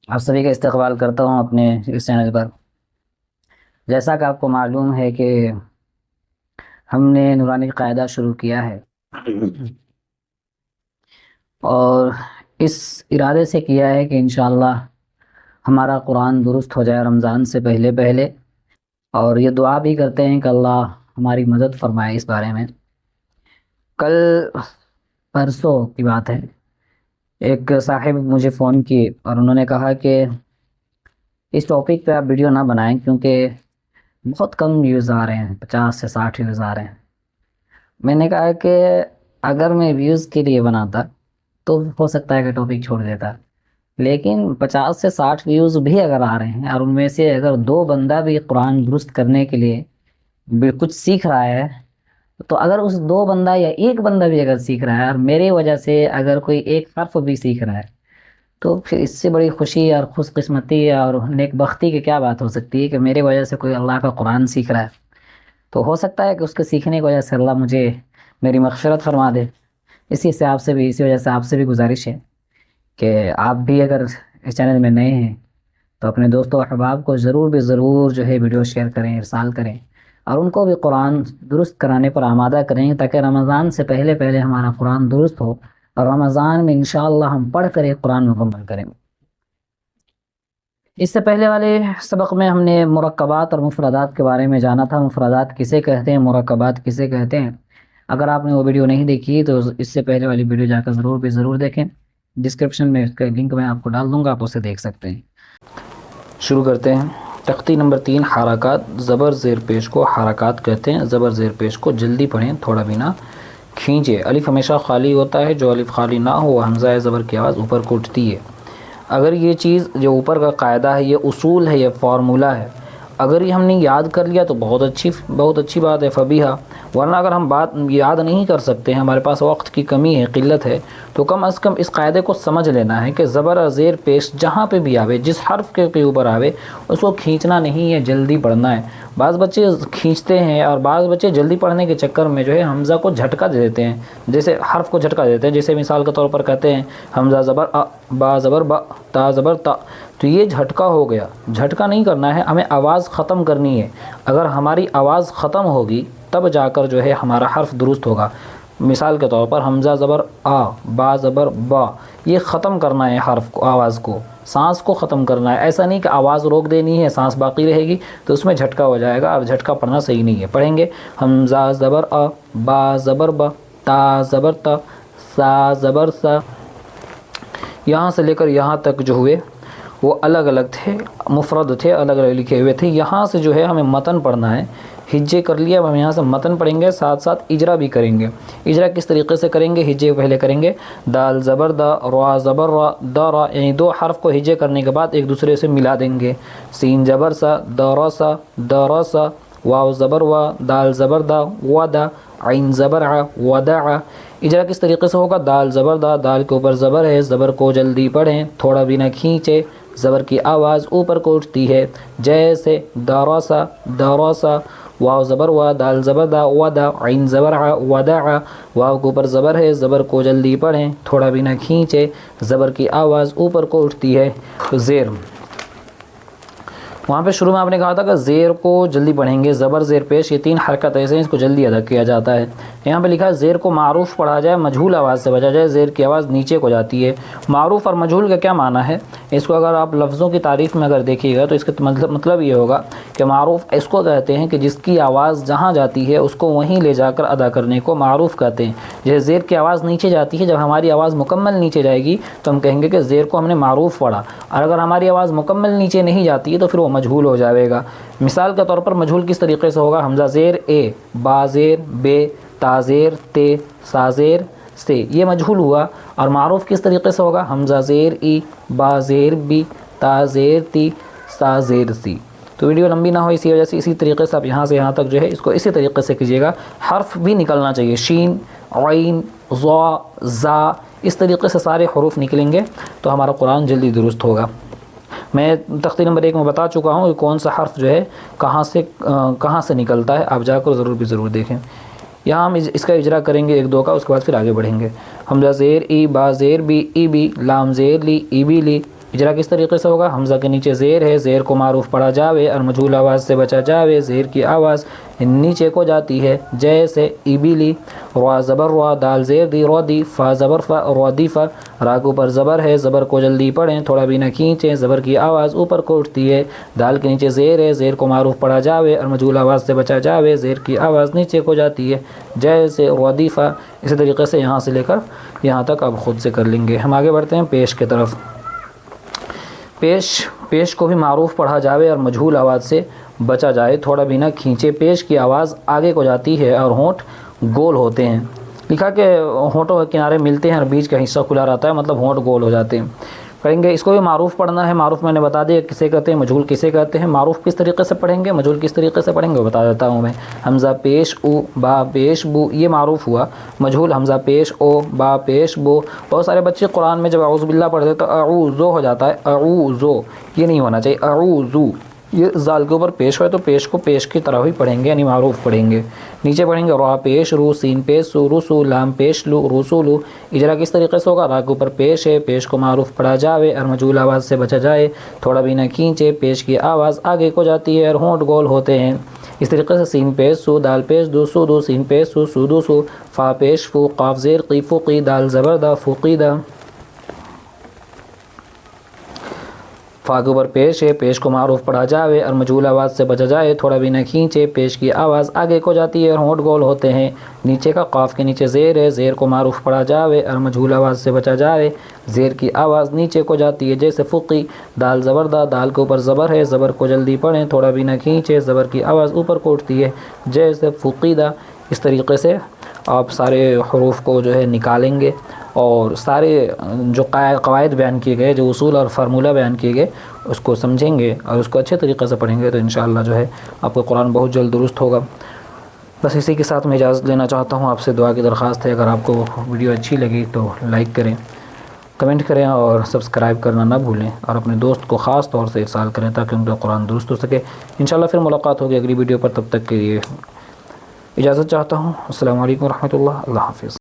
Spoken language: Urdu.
آپ سبھی کا استقبال کرتا ہوں اپنے اس چینل پر۔ جیسا کہ آپ کو معلوم ہے کہ ہم نے نورانی قاعدہ شروع کیا ہے، اور اس ارادے سے کیا ہے کہ انشاءاللہ ہمارا قرآن درست ہو جائے رمضان سے پہلے پہلے، اور یہ دعا بھی کرتے ہیں کہ اللہ ہماری مدد فرمائے اس بارے میں۔ کل پرسوں کی بات ہے، ایک صاحب مجھے فون کی اور انہوں نے کہا کہ اس ٹاپک پہ آپ ویڈیو نہ بنائیں کیونکہ بہت کم ویوز آ رہے ہیں، 50 سے 60 ویوز آ رہے ہیں۔ میں نے کہا کہ اگر میں ویوز کے لیے بناتا تو ہو سکتا ہے کہ ٹاپک چھوڑ دیتا، لیکن 50 سے 60 ویوز بھی اگر آ رہے ہیں اور ان میں سے اگر دو بندہ بھی قرآن درست کرنے کے لیے کچھ سیکھ رہا ہے، تو اگر اس دو بندہ یا ایک بندہ بھی اگر سیکھ رہا ہے اور میرے وجہ سے اگر کوئی ایک حرف بھی سیکھ رہا ہے، تو پھر اس سے بڑی خوشی اور خوش قسمتی اور نیک بختی کی کیا بات ہو سکتی ہے کہ میرے وجہ سے کوئی اللہ کا قرآن سیکھ رہا ہے۔ تو ہو سکتا ہے کہ اس کے سیکھنے کی وجہ سے اللہ مجھے میری مغفرت فرما دے۔ اسی وجہ سے آپ سے بھی گزارش ہے کہ آپ بھی اگر اس چینل میں نئے ہیں تو اپنے دوستوں و احباب کو ضرور بھی ضرور جو ہے ویڈیو شیئر کریں، ارسال کریں، اور ان کو بھی قرآن درست کرانے پر آمادہ کریں تاکہ رمضان سے پہلے پہلے ہمارا قرآن درست ہو اور رمضان میں انشاءاللہ ہم پڑھ کر ایک قرآن مکمل کریں۔ اس سے پہلے والے سبق میں ہم نے مرکبات اور مفردات کے بارے میں جانا تھا۔ مفردات کسے کہتے ہیں، مرکبات کسے کہتے ہیں۔ اگر آپ نے وہ ویڈیو نہیں دیکھی تو اس سے پہلے والی ویڈیو جا کر ضرور بھی ضرور دیکھیں، ڈسکرپشن میں اس کا لنک میں آپ کو ڈال دوں گا، آپ اسے دیکھ سکتے ہیں۔ شروع کرتے ہیں۔ تختی نمبر 3، حرکات۔ زبر زیر پیش کو حرکات کہتے ہیں۔ زبر زیر پیش کو جلدی پڑھیں، تھوڑا بھی نہ کھینچے۔ الف ہمیشہ خالی ہوتا ہے، جو الف خالی نہ ہو وہ حمزہ زبر کی آواز اوپر کو اٹھتی ہے۔ اگر یہ چیز جو اوپر کا قاعدہ ہے، یہ اصول ہے، یہ فارمولہ ہے، اگر یہ ہم نے یاد کر لیا تو بہت اچھی بات ہے، فبیہا۔ ورنہ اگر ہم بات یاد نہیں کر سکتے ہیں، ہمارے پاس وقت کی کمی ہے، قلت ہے، تو کم از کم اس قاعدے کو سمجھ لینا ہے کہ زبر اور زیر پیش جہاں پہ بھی آوے، جس حرف کے اوپر آوے، اس کو کھینچنا نہیں ہے، جلدی پڑھنا ہے۔ بعض بچے کھینچتے ہیں اور بعض بچے جلدی پڑھنے کے چکر میں جو ہے حمزہ کو جھٹکا دے دیتے ہیں، جیسے حرف کو جھٹکا دیتے ہیں، جیسے مثال کے طور پر کہتے ہیں حمزہ زبر ا، با زبر با، تا زبر تا، تو یہ جھٹکا ہو گیا۔ جھٹکا نہیں کرنا ہے، ہمیں آواز ختم کرنی ہے۔ اگر ہماری آواز ختم ہوگی تب جا کر جو ہے ہمارا حرف درست ہوگا۔ مثال کے طور پر حمزہ زبر آ، با زبر با، یہ ختم کرنا ہے حرف کو، آواز کو، سانس کو ختم کرنا ہے۔ ایسا نہیں کہ آواز روک دینی ہے، سانس باقی رہے گی تو اس میں جھٹکا ہو جائے گا، اور جھٹکا پڑھنا صحیح نہیں ہے۔ پڑھیں گے حمزہ زبر آ، با زبر با، تا زبر تا، سا زبر سا۔ یہاں سے لے کر یہاں تک جو ہوئے وہ الگ الگ تھے، مفرد تھے، الگ الگ لکھے ہوئے تھے۔ یہاں سے جو ہے ہمیں متن پڑھنا ہے۔ ہجے کر لیا، اب ہم یہاں سے متن پڑھیں گے، ساتھ ساتھ اجرا بھی کریں گے۔ اجرا کس طریقے سے کریں گے؟ ہجے پہلے کریں گے، دال زبر دا، را زبر را، دا را، یعنی دو حرف کو ہجے کرنے کے بعد ایک دوسرے سے ملا دیں گے۔ سین زبر سا، دا سا، دا سا، واو زبر وا، دال زبر دا، ودا، عین زبر ع، ودع۔ اجرا کس طریقے سے ہوگا؟ دال زبر دا، دال کے اوپر زبر ہے، زبر کو جلدی پڑھیں، تھوڑا بھی نہ کھینچے، زبر کی آواز اوپر کو اٹھتی ہے، جیسے داراسا، داراسا۔ واو زبر وا، دال زبر دا، ودا، عین زبر ع، ودع۔ واو کے اوپر زبر ہے، زبر کو جلدی پڑھیں، تھوڑا بھی نہ کھینچے، زبر کی آواز اوپر کو اٹھتی ہے۔ تو زیر، وہاں پہ شروع میں آپ نے کہا تھا کہ زیر کو جلدی پڑھیں گے، زبر زیر پیش، یہ 3 حرکت ایسے ہیں، اس کو جلدی ادا کیا جاتا ہے۔ یہاں پہ لکھا ہے زیر کو معروف پڑھا جائے، مجہول آواز سے بچا جائے، زیر کی آواز نیچے کو جاتی ہے۔ معروف اور مجہول کا کیا معنی ہے؟ اس کو اگر آپ لفظوں کی تعریف میں اگر دیکھیے گا تو اس کا مطلب یہ ہوگا کہ معروف اس کو کہتے ہیں کہ جس کی آواز جہاں جاتی ہے اس کو وہیں لے جا کر ادا کرنے کو معروف کہتے ہیں۔ جیسے زیر کی آواز نیچے جاتی ہے، جب ہماری آواز مکمل نیچے جائے گی تو ہم کہیں گے کہ زیر کو ہم نے معروف پڑھا، اور اگر ہماری آواز مکمل نیچے نہیں جاتی ہے تو پھر وہ مجہول ہو جائے گا۔ مثال کے طور پر مجہول کس طریقے سے ہوگا؟ حمزہ زیر اے، با زیر بے، تا زیر تے، سا زیر سے، یہ مجہول ہوا۔ اور معروف کس طریقے سے ہوگا؟ حمزہ زیر ای، با زیر بی، تا زیر تی، سا زیر سی۔ تو ویڈیو لمبی نہ ہو اسی وجہ سے اسی طریقے سے آپ یہاں سے یہاں تک جو ہے اس کو اسی طریقے سے کیجیے گا۔ حرف بھی نکلنا چاہیے، شین، عین، ضا، زا، اس طریقے سے سارے حروف نکلیں گے تو ہمارا قرآن جلدی درست ہوگا۔ میں تختی نمبر 1 میں بتا چکا ہوں کہ کون سا حرف جو ہے کہاں سے نکلتا ہے، آپ جا کر ضرور بھی ضرور دیکھیں۔ یہاں ہم اس کا اجرا کریں گے 1 2 کا، اس کے بعد پھر آگے بڑھیں گے۔ حمزہ زیر ای، با زیر بی، ای بی، لام زیر لی، ای بی لی، اجرا کس طریقے سے ہوگا؟ حمزہ کے نیچے زیر ہے، زیر کو معروف پڑھا جاوے اور مجھول آواز سے بچا جاوے، زیر کی آواز نیچے کو جاتی ہے، جیسے ایبیلی، روا زبر روا، دال زیر دی، رو دی، فا زبر فا، رو دی فا، را کے اوپر زبر ہے، زبر کو جلدی پڑھیں، تھوڑا بھی نہ کھینچیں، زبر کی آواز اوپر کو اٹھتی ہے، دال کے نیچے زیر ہے، زیر کو معروف پڑھا جاوے اور مجھول آواز سے بچا جاوے، زیر کی آواز نیچے کو جاتی ہے، جیسے ردیفہ۔ اسی طریقے سے یہاں سے لے کر یہاں تک آپ خود سے کر لیں گے۔ ہم آگے بڑھتے ہیں پیش کی طرف۔ پیش کو بھی معروف پڑھا جاوے اور مجھول آواز سے بچا جائے، تھوڑا بھی نہ کھینچے، پیش کی آواز آگے کو جاتی ہے اور ہونٹ گول ہوتے ہیں۔ لکھا کہ ہونٹوں کے کنارے ملتے ہیں اور بیچ کا حصہ کھلا رہتا ہے، مطلب ہونٹ گول ہو جاتے ہیں۔ پڑھیں گے، اس کو بھی معروف پڑھنا ہے۔ معروف میں نے بتا دیا کسے کہتے ہیں، مجھول کسے کہتے ہیں۔ معروف کس طریقے سے پڑھیں گے، مجھول کس طریقے سے پڑھیں گے بتا دیتا ہوں میں۔ حمزہ پیش او، با پیش بو، یہ معروف ہوا۔ مجھول حمزہ پیش او، با پیش بو۔ بہت سارے بچے قرآن میں جب اعوذ باللہ پڑھتے تو اعوذو ہو جاتا ہے، اعوذو، یہ نہیں ہونا چاہیے، اعوذو۔ یہ زال کے اوپر پیش ہوئے تو پیش کو پیش کی طرح ہی پڑھیں گے، یعنی معروف پڑھیں گے۔ نیچے پڑھیں گے را پیش رو، سین پیش سو، رسو، لام پیش لو، رسولو۔ اجرا کس طریقے سے ہوگا؟ را کے اوپر پیش ہے، پیش کو معروف پڑھا جاوے اور مجھول آواز سے بچا جائے، تھوڑا بھی نہ کھینچے، پیش کی آواز آگے کو جاتی ہے اور ہونٹ گول ہوتے ہیں۔ اس طریقے سے سین پیش سو، دال پیش دو، سو دو، سین پیش سو، سو دو سو، فا پیش فو، قاف زیر قی، فقی، دال زبردہ، فقیدہ۔ فا کے اوپر پیش ہے، پیش کو معروف پڑھا جاوے اور مجھول آواز سے بچا جائے، تھوڑا بھی نہ کھینچے، پیش کی آواز آگے کو جاتی ہے اور ہونٹ گول ہوتے ہیں۔ نیچے کا قاف کے نیچے زیر ہے، زیر کو معروف پڑھا جاوے اور مجھول آواز سے بچا جائے، زیر کی آواز نیچے کو جاتی ہے، جیسے فقی، دال زبردہ، دال کے اوپر زبر ہے، زبر کو جلدی پڑھیں، تھوڑا بھی نہ کھینچے، زبر کی آواز اوپر کو اٹھتی ہے، جیسے فقیدہ۔ اس طریقے سے آپ سارے حروف کو جو ہے نکالیں گے اور سارے جو قواعد بیان کیے گئے، جو اصول اور فارمولہ بیان کیے گئے، اس کو سمجھیں گے اور اس کو اچھے طریقے سے پڑھیں گے تو انشاءاللہ جو ہے آپ کا قرآن بہت جلد درست ہوگا۔ بس اسی کے ساتھ میں اجازت لینا چاہتا ہوں، آپ سے دعا کی درخواست ہے، اگر آپ کو ویڈیو اچھی لگی تو لائک کریں، کمنٹ کریں اور سبسکرائب کرنا نہ بھولیں، اور اپنے دوست کو خاص طور سے ارسال کریں تاکہ ان کا قرآن درست ہو سکے۔ انشاءاللہ پھر ملاقات ہوگی اگلی ویڈیو پر، تب تک کے لیے اجازت چاہتا ہوں۔ السلام علیکم ورحمۃ اللہ، اللہ حافظ۔